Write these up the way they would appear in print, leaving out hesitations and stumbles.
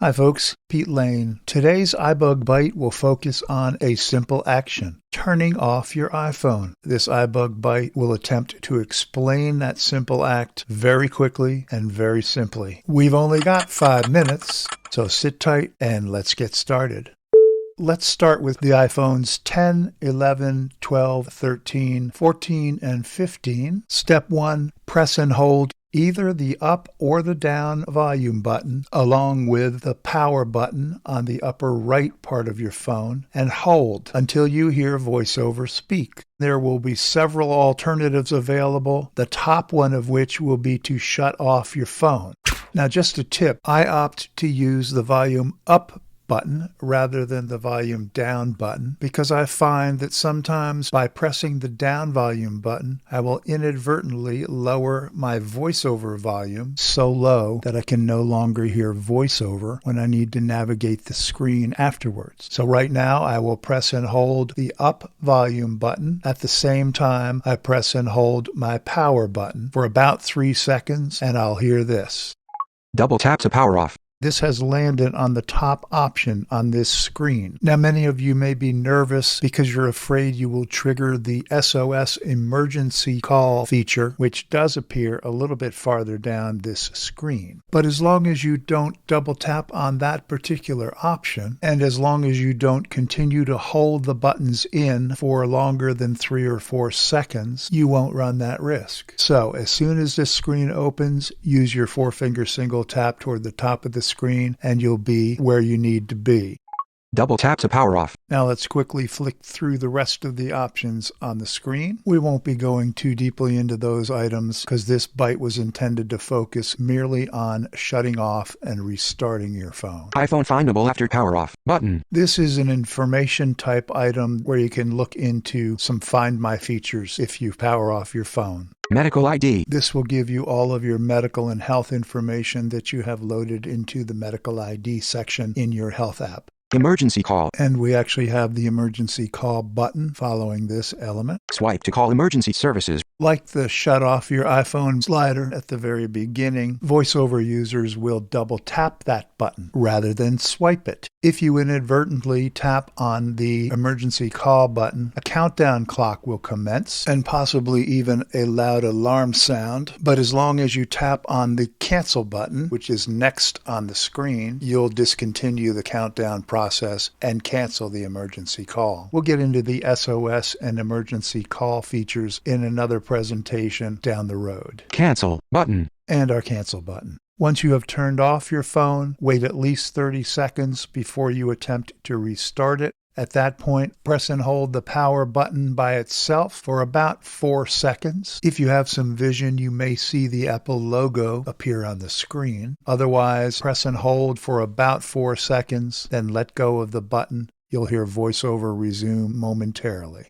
Hi folks, Pete Lane. Today's iBug Byte will focus on a simple action, turning off your iPhone. This iBug Byte will attempt to explain that simple act very quickly and very simply. We've only got 5 minutes, so sit tight and let's get started. Let's start with the iPhones 10, 11, 12, 13, 14, and 15. Step 1, press and hold either the up or the down volume button along with the power button on the upper right part of your phone and hold until you hear VoiceOver speak. There will be several alternatives available, the top one of which will be to shut off your phone. Now just a tip, I opt to use the volume up button rather than the volume down button because I find that sometimes by pressing the down volume button, I will inadvertently lower my VoiceOver volume so low that I can no longer hear VoiceOver when I need to navigate the screen afterwards. So right now I will press and hold the up volume button at the same time I press and hold my power button for about 3 seconds and I'll hear this. Double tap to power off. This has landed on the top option on this screen. Now, many of you may be nervous because you're afraid you will trigger the SOS emergency call feature, which does appear a little bit farther down this screen. But as long as you don't double tap on that particular option, and as long as you don't continue to hold the buttons in for longer than 3 or 4 seconds, you won't run that risk. So, as soon as this screen opens, use your 4-finger single tap toward the top of the screen and you'll be where you need to be. Double tap to power off. Now let's quickly flick through the rest of the options on the screen. We won't be going too deeply into those items because this byte was intended to focus merely on shutting off and restarting your phone. iPhone findable after power off button. This is an information type item where you can look into some Find My features if you power off your phone. Medical ID. This will give you all of your medical and health information that you have loaded into the Medical ID section in your health app. Emergency call. And we actually have the emergency call button following this element. Swipe to call emergency services. Like the shut off your iPhone slider at the very beginning, VoiceOver users will double tap that button rather than swipe it. If you inadvertently tap on the emergency call button, a countdown clock will commence and possibly even a loud alarm sound. But as long as you tap on the cancel button, which is next on the screen, you'll discontinue the countdown process and cancel the emergency call. We'll get into the SOS and emergency call features in another presentation down the road. Cancel button. And our cancel button. Once you have turned off your phone, wait at least 30 seconds before you attempt to restart it. At that point, press and hold the power button by itself for about 4 seconds. If you have some vision, you may see the Apple logo appear on the screen. Otherwise, press and hold for about 4 seconds, then let go of the button. You'll hear VoiceOver resume momentarily.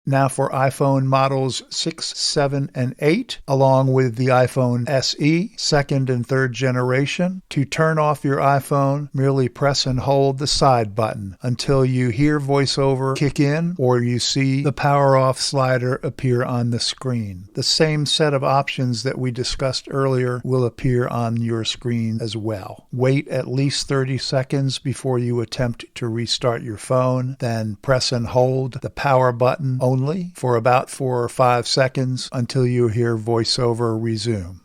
Now for iPhone models 6, 7, and 8, along with the iPhone SE, second and third generation. To turn off your iPhone, merely press and hold the side button until you hear VoiceOver kick in or you see the power off slider appear on the screen. The same set of options that we discussed earlier will appear on your screen as well. Wait at least 30 seconds before you attempt to restart your phone, then press and hold the power button only for about 4 or 5 seconds until you hear VoiceOver resume.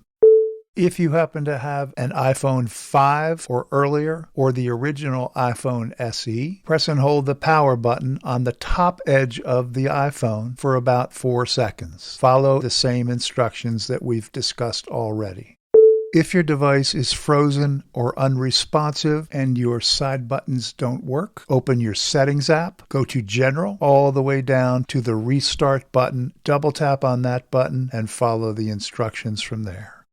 If you happen to have an iPhone 5 or earlier or the original iPhone SE, press and hold the power button on the top edge of the iPhone for about 4 seconds. Follow the same instructions that we've discussed already. If your device is frozen or unresponsive and your side buttons don't work, open your Settings app, go to General, all the way down to the Restart button, double tap on that button, and follow the instructions from there.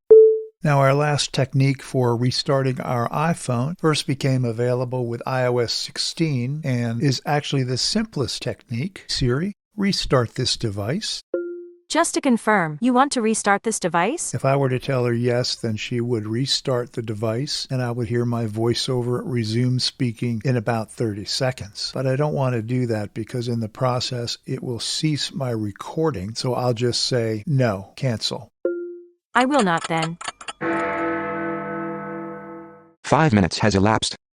Now, our last technique for restarting our iPhone first became available with iOS 16 and is actually the simplest technique. Siri, restart this device. Just to confirm, you want to restart this device? If I were to tell her yes, then she would restart the device and I would hear my VoiceOver resume speaking in about 30 seconds. But I don't want to do that because in the process it will cease my recording, so I'll just say no, cancel. I will not then. 5 minutes has elapsed.